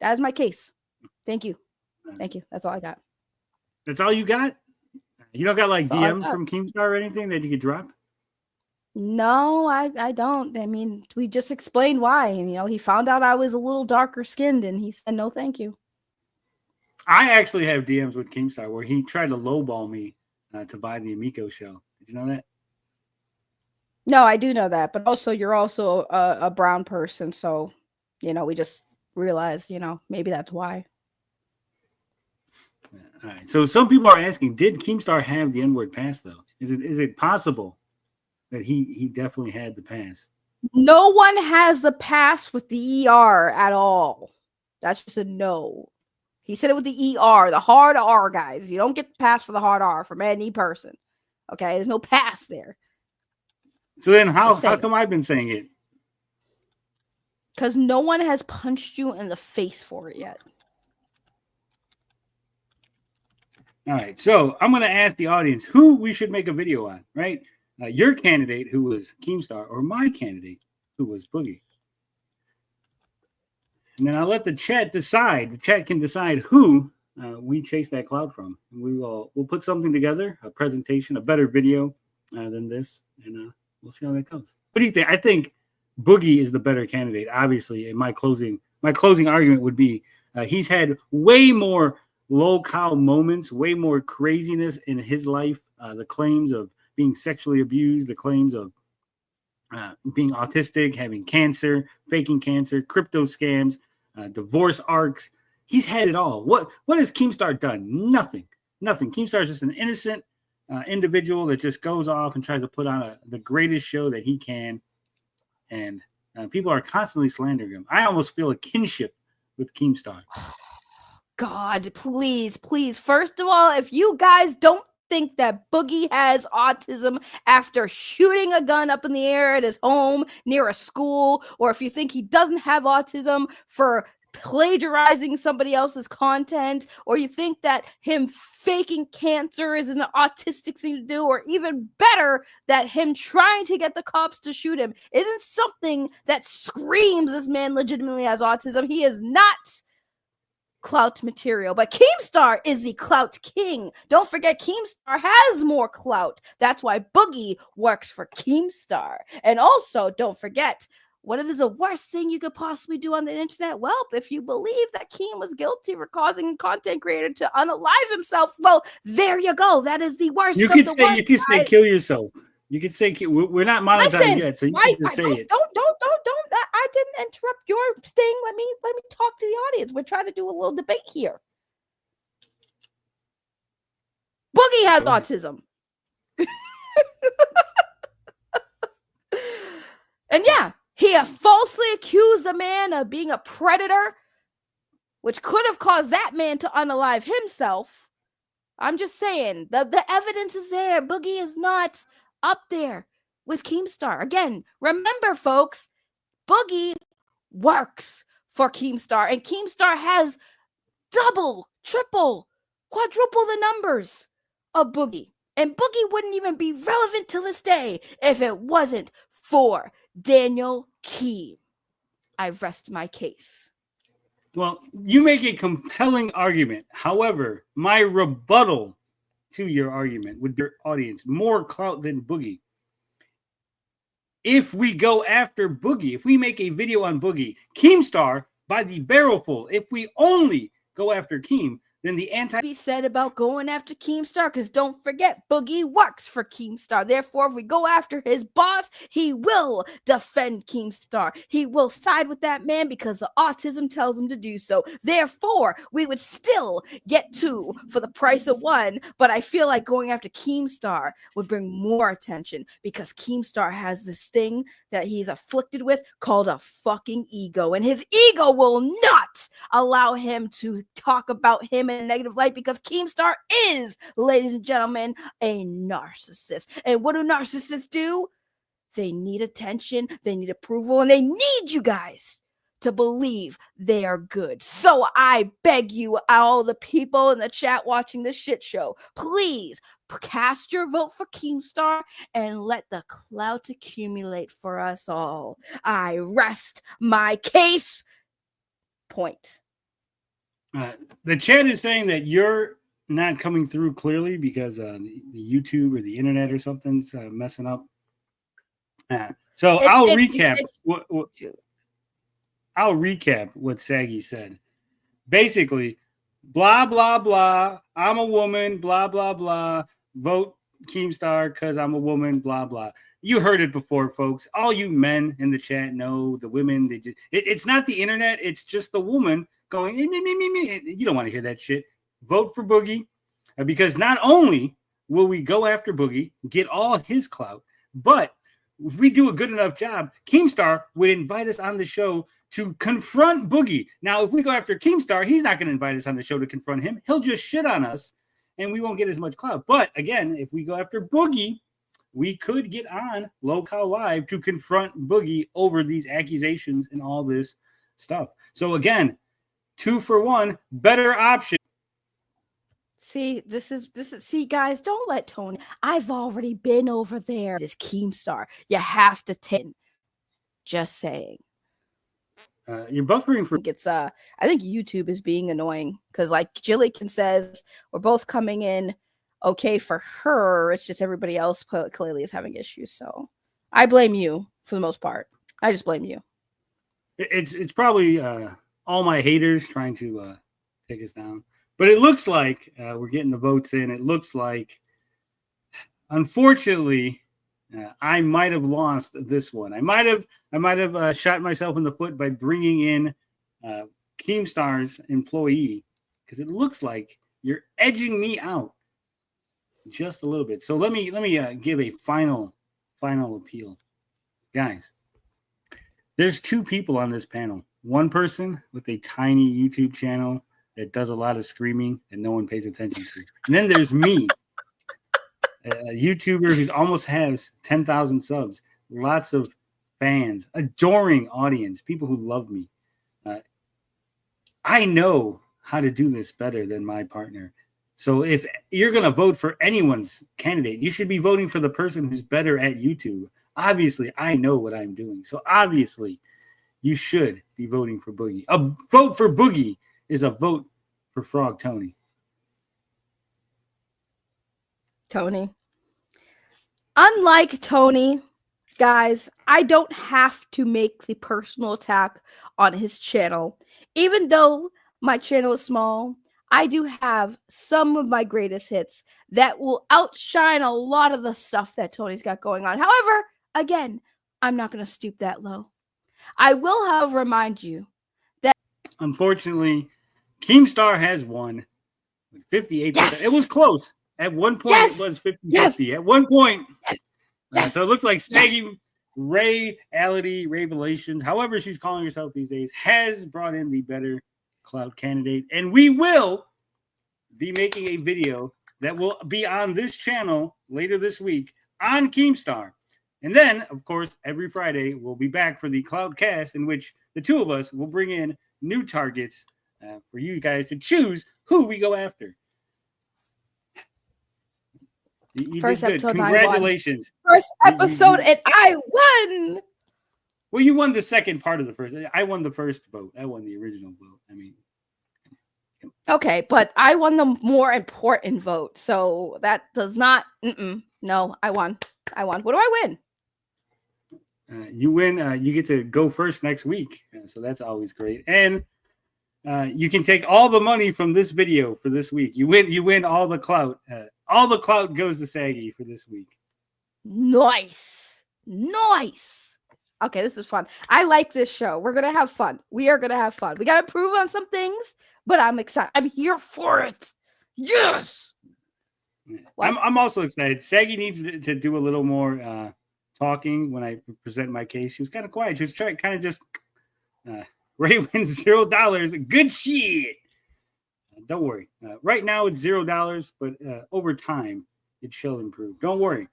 That is my case. Thank you. Thank you. That's all I got. That's all you got? You don't got like DMs from Keemstar or anything that you could drop? No, I don't. I mean, we just explained why. And, you know, he found out I was a little darker skinned and he said, no, thank you. I actually have DMs with Keemstar where he tried to lowball me to buy the Amico show. Did you know that? No, I do know that. But also, you're also a brown person. So, you know, we just realized, you know, maybe that's why. All right. So some people are asking, did Keemstar have the N-word pass, though? Is it possible that he definitely had the pass? No one has the pass with the ER at all. That's just a no. He said it with the ER, the hard R, guys. You don't get the pass for the hard R from any person. Okay? There's no pass there. So then how come I've been saying it? Because no one has punched you in the face for it yet. All right. So I'm going to ask the audience who we should make a video on, right? Your candidate, who was Keemstar, or my candidate, who was Boogie. And then I'll let the chat decide. The chat can decide who we chase that cloud from. And we'll put something together, a presentation, a better video than this, and we'll see how that goes. What do you think? I think Boogie is the better candidate, obviously. And my closing argument would be he's had way more low-cow moments, way more craziness in his life. The claims of being sexually abused, the claims of being autistic, having cancer, faking cancer, crypto scams, divorce arcs. He's had it all. What has Keemstar done? Nothing. Keemstar is just an innocent individual that just goes off and tries to put on the greatest show that he can. And people are constantly slandering him. I almost feel a kinship with Keemstar. God, please. First of all, if you guys don't think that Boogie has autism after shooting a gun up in the air at his home near a school, or if you think he doesn't have autism for plagiarizing somebody else's content, or you think that him faking cancer is an autistic thing to do, or even better, that him trying to get the cops to shoot him isn't something that screams this man legitimately has autism, he is not clout material. But Keemstar is the clout king. Don't forget, Keemstar has more clout. That's why Boogie works for Keemstar. And also, don't forget, what is the worst thing you could possibly do on the internet? Well, if you believe that Keem was guilty for causing a content creator to unalive himself, well, there you go. That is the worst. You could say kill yourself. You could say we're not monetized yet, so you can just say it. Don't. I didn't interrupt your thing. Let me talk to the audience. We're trying to do a little debate here. Boogie has autism. And yeah, he falsely accused a man of being a predator, which could have caused that man to unalive himself. I'm just saying, the evidence is there. Boogie is not up there with Keemstar. Again, remember, folks, Boogie works for Keemstar, and Keemstar has double, triple, quadruple the numbers of Boogie. And Boogie wouldn't even be relevant to this day if it wasn't for Daniel Keem. I rest my case. Well, you make a compelling argument. However, my rebuttal to your argument with your audience, more clout than Boogie. If we go after Boogie, if we make a video on Boogie, Keemstar by the barrelful, if we only go after Keem, then the be said about going after Keemstar, because don't forget, Boogie works for Keemstar. Therefore, if we go after his boss, he will defend Keemstar. He will side with that man because the autism tells him to do so. Therefore, we would still get two for the price of one, but I feel like going after Keemstar would bring more attention because Keemstar has this thing that he's afflicted with called a fucking ego, and his ego will not allow him to talk about him in a negative light because Keemstar is, ladies and gentlemen, a narcissist. And what do narcissists do? They need attention, they need approval, and they need you guys to believe they are good. So I beg you, all the people in the chat watching this shit show, please cast your vote for Keemstar and let the clout accumulate for us all. I rest my case. Point. The chat is saying that you're not coming through clearly because the YouTube or the internet or something's messing up. So I'll recap. I'll recap what Saggy said. Basically, blah blah blah. I'm a woman. Blah blah blah. Vote Keemstar because I'm a woman. Blah blah. You heard it before, folks. All you men in the chat know the women. They just it's not the internet. It's just the woman going me, me, me, me, me. You don't want to hear that shit. Vote for Boogie because not only will we go after Boogie, get all his clout, but if we do a good enough job, Keemstar would invite us on the show to confront Boogie. Now, if we go after Keemstar, he's not going to invite us on the show to confront him. He'll just shit on us, and we won't get as much clout. But again, if we go after Boogie, we could get on Local Live to confront Boogie over these accusations and all this stuff. So again, 2 for 1, better option. See, this is see, guys, don't let Tony. I've already been over there. This Keemstar. You have to take. Just saying. You're buffering for it's I think YouTube is being annoying because like Jillican says, we're both coming in okay for her. It's just everybody else clearly is having issues. So I blame you for the most part. I just blame you. It's probably all my haters trying to take us down. But it looks like we're getting the votes in. It looks like, unfortunately, I might have lost this one. I might have shot myself in the foot by bringing in Keemstar's employee because it looks like you're edging me out just a little bit. So let me give a final appeal, guys. There's 2 people on this panel. One person with a tiny YouTube channel that does a lot of screaming and no one pays attention to. And then there's me, a YouTuber who almost has 10,000 subs, lots of fans, adoring audience, people who love me. I know how to do this better than my partner. So if you're going to vote for anyone's candidate, you should be voting for the person who's better at YouTube. Obviously, I know what I'm doing. So obviously, you should be voting for Boogie. A vote for Boogie is a vote for Frog Tony. Tony. Unlike Tony, guys, I don't have to make the personal attack on his channel. Even though my channel is small, I do have some of my greatest hits that will outshine a lot of the stuff that Tony's got going on. However, again, I'm not going to stoop that low. I will, however, remind you that unfortunately, Keemstar has won with 58%. Yes! It was close. At one point, Yes! it was 50-50. Yes! At one point. Yes! Yes! So it looks like Saggy Ray Revelations, however she's calling herself these days, has brought in the better Clout Candidate. And we will be making a video that will be on this channel later this week on Keemstar. And then, of course, every Friday, we'll be back for the CloutCast, in which the 2 of us will bring in new targets for you guys to choose who we go after. You first did good. episode, Congratulations. first episode, and I won. Well, you won the second part of the first. I won the first vote. I won the original vote. I mean, okay, but I won the more important vote, so that does not. No, I won. What do I win? You win. You get to go first next week, so that's always great. And you can take all the money from this video for this week. You win all the clout. All the clout goes to Saggy for this week. Nice. Okay, this is fun. I like this show. We're gonna have fun. We are gonna have fun. We gotta improve on some things, but I'm excited. I'm here for it. Yes. I'm also excited. Saggy needs to do a little more talking when I present my case. She was kind of quiet. She was trying kind of just Ray wins $0. Good shit. Don't worry. Right now it's $0, but over time it shall improve. Don't worry.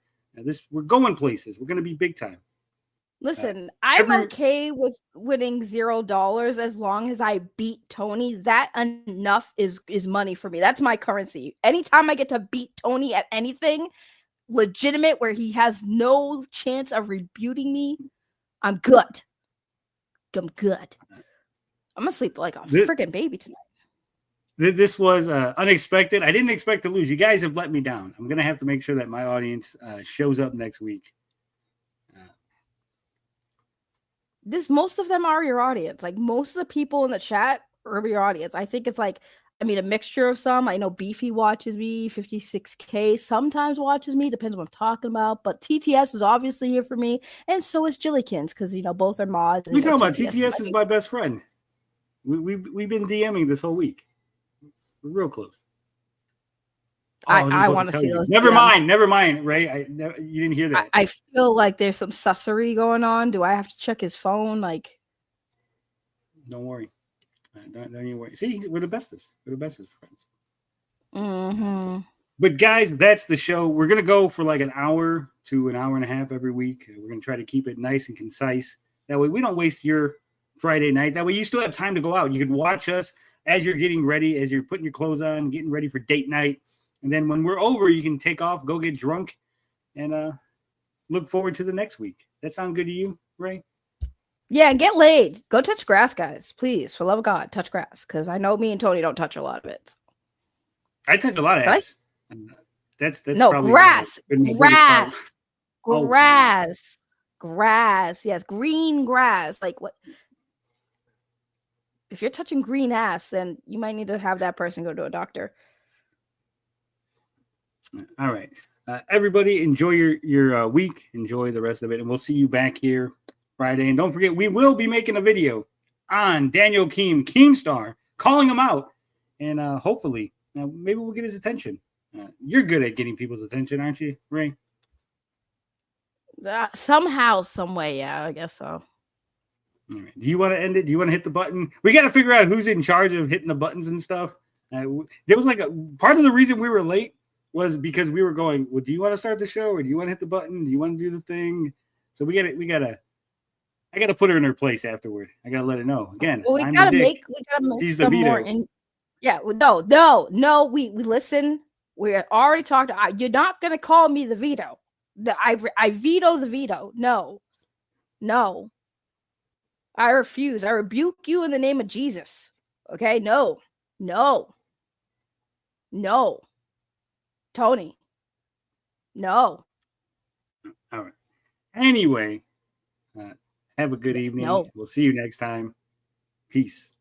We're going places. We're going to be big time. Listen, I'm okay with winning $0 as long as I beat Tony. That enough is money for me. That's my currency. Anytime I get to beat Tony at anything legitimate where he has no chance of rebuting me, I'm good. I'm good. I'm gonna sleep like a freaking baby tonight. This was unexpected. I didn't expect to lose. You guys have let me down. I'm gonna have to make sure that my audience shows up next week. Most of them are your audience. Like most of the people in the chat are your audience. I think it's like, I mean, a mixture of some. I know Beefy watches me, 56K sometimes watches me, depends what I'm talking about. But TTS is obviously here for me, and so is Jillykins, because both are mods. We talking about TTS is my best friend. We've been DMing this whole week. We're real close. I want to see those. Never mind, Ray. You didn't hear that. I feel like there's some sussery going on. Do I have to check his phone? Like, don't worry. Don't even worry. See, we're the bestest. We're the bestest friends. Mm-hmm. But guys, that's the show. We're gonna go for like an hour to an hour and a half every week. We're gonna try to keep it nice and concise. That way, we don't waste your Friday night. That way, you still have time to go out. You can watch us as you're getting ready, as you're putting your clothes on, getting ready for date night. And then when we're over, you can take off, go get drunk, and look forward to the next week. That sound good to you, Ray? Yeah, and get laid. Go touch grass, guys. Please, for love of God, touch grass. Because I know me and Tony don't touch a lot of it. I touch a lot of ass. That's no, grass. Grass. Oh, grass. Grass. Yes, green grass. Like what? If you're touching green ass, then you might need to have that person go to a doctor. All right. Everybody, enjoy your week. Enjoy the rest of it. And we'll see you back here Friday. And don't forget, we will be making a video on Daniel Keemstar, calling him out. And hopefully, maybe we'll get his attention. You're good at getting people's attention, aren't you, Ray? Somehow, some way, yeah, I guess so. All right. Do you want to end it? Do you want to hit the button? We got to figure out who's in charge of hitting the buttons and stuff. There was like a part of the reason we were late was because we were going, well, do you want to start the show or do you want to hit the button? Do you want to do the thing? So I gotta put her in her place afterward. I gotta let her know. Again, well, we gotta make She's some more. No, we listen. We already talked. You're not gonna call me the veto. I veto the veto. No. I refuse. I rebuke you in the name of Jesus. Okay? No. Tony. No. All right. Anyway, have a good evening. No. We'll see you next time. Peace.